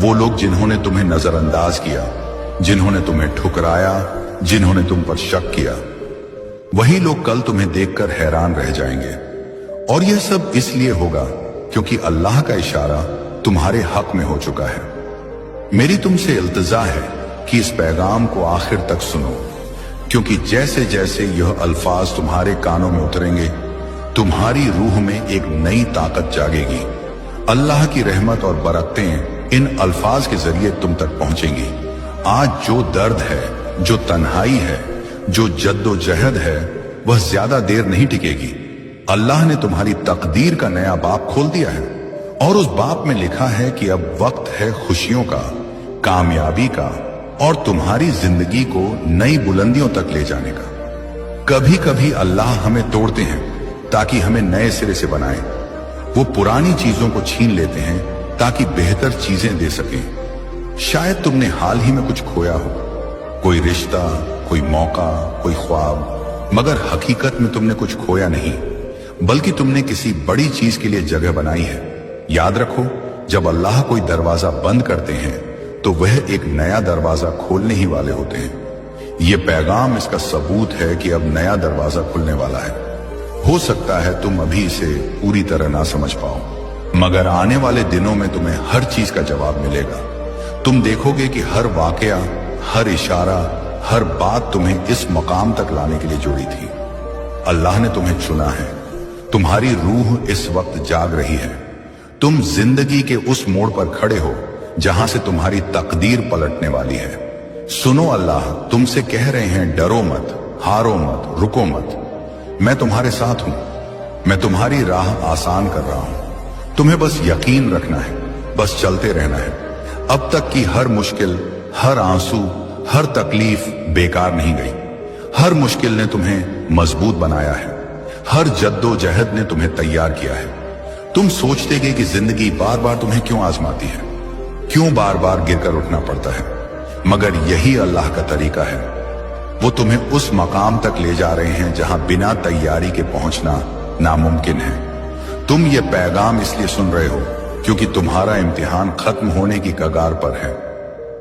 वो लोग जिन्होंने तुम्हें नजरअंदाज किया, जिन्होंने तुम्हें ठुकराया, जिन्होंने तुम पर शक किया, वही लोग कल तुम्हें देखकर हैरान रह जाएंगे। और यह सब इसलिए होगा क्योंकि अल्लाह का इशारा तुम्हारे हक में हो चुका है। मेरी तुमसे इल्तिजा है कि इस पैगाम को आखिर तक सुनो, क्योंकि जैसे जैसे यह अल्फाज तुम्हारे कानों में उतरेंगे, तुम्हारी रूह में एक नई ताकत जागेगी। अल्लाह की रहमत और बरकतें इन अल्फाज के जरिए तुम तक पहुंचेंगी। आज जो दर्द है, जो तन्हाई है, जो जद्दोजहद है, वह ज्यादा देर नहीं टिकेगी। अल्लाह ने तुम्हारी तकदीर का नया बाब खोल दिया है और उस बाब में लिखा है कि अब वक्त है खुशियों का, कामयाबी का और तुम्हारी जिंदगी को नई बुलंदियों तक ले जाने का। कभी कभी अल्लाह हमें तोड़ते हैं ताकि हमें नए सिरे से बनाए। वो पुरानी चीजों को छीन लेते हैं ताकि बेहतर चीजें दे सकें। शायद तुमने हाल ही में कुछ खोया हो, कोई रिश्ता, कोई मौका, कोई ख्वाब, मगर हकीकत में तुमने कुछ खोया नहीं, बल्कि तुमने किसी बड़ी चीज के लिए जगह बनाई है। याद रखो, जब अल्लाह कोई दरवाजा बंद करते हैं तो वह एक नया दरवाजा खोलने ही वाले होते हैं। ये पैगाम इसका सबूत है कि अब नया दरवाजा खुलने वाला है। हो सकता है तुम अभी इसे पूरी तरह ना समझ पाओ, मगर आने वाले दिनों में तुम्हें हर चीज का जवाब मिलेगा। तुम देखोगे कि हर वाकया, हर इशारा, हर बात तुम्हें इस मकाम तक लाने के लिए जुड़ी थी। अल्लाह ने तुम्हें चुना है। तुम्हारी रूह इस वक्त जाग रही है। तुम जिंदगी के उस मोड़ पर खड़े हो जहां से तुम्हारी तकदीर पलटने वाली है। सुनो, अल्लाह तुमसे कह रहे हैं, डरो मत, हारो मत, रुको मत। मैं तुम्हारे साथ हूं। मैं तुम्हारी राह आसान कर रहा हूं। तुम्हें बस यकीन रखना है, बस चलते रहना है। अब तक की हर मुश्किल, हर आंसू, हर तकलीफ बेकार नहीं गई। हर मुश्किल ने तुम्हें मजबूत बनाया है। हर जद्दोजहद ने तुम्हें तैयार किया है। तुम सोचते गए कि जिंदगी बार बार तुम्हें क्यों आजमाती है, क्यों बार बार गिरकर उठना पड़ता है, मगर यही अल्लाह का तरीका है। वो तुम्हें उस मकाम तक ले जा रहे हैं जहां बिना तैयारी के पहुंचना नामुमकिन है। तुम ये पैगाम इसलिए सुन रहे हो क्योंकि तुम्हारा इम्तिहान खत्म होने की कगार पर है।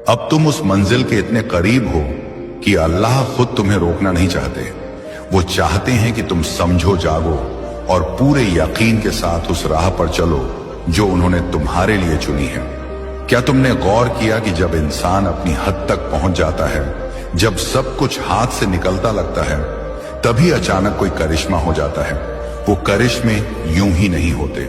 अब तुम उस मंजिल के इतने करीब हो कि अल्लाह खुद तुम्हें रोकना नहीं चाहते। वो चाहते हैं कि तुम समझो, जागो और पूरे यकीन के साथ उस राह पर चलो जो उन्होंने तुम्हारे लिए चुनी है। क्या तुमने गौर किया कि जब इंसान अपनी हद तक पहुंच जाता है, जब सब कुछ हाथ से निकलता लगता है, तभी अचानक कोई करिश्मा हो जाता है। वो करिश्मे यूं ही नहीं होते।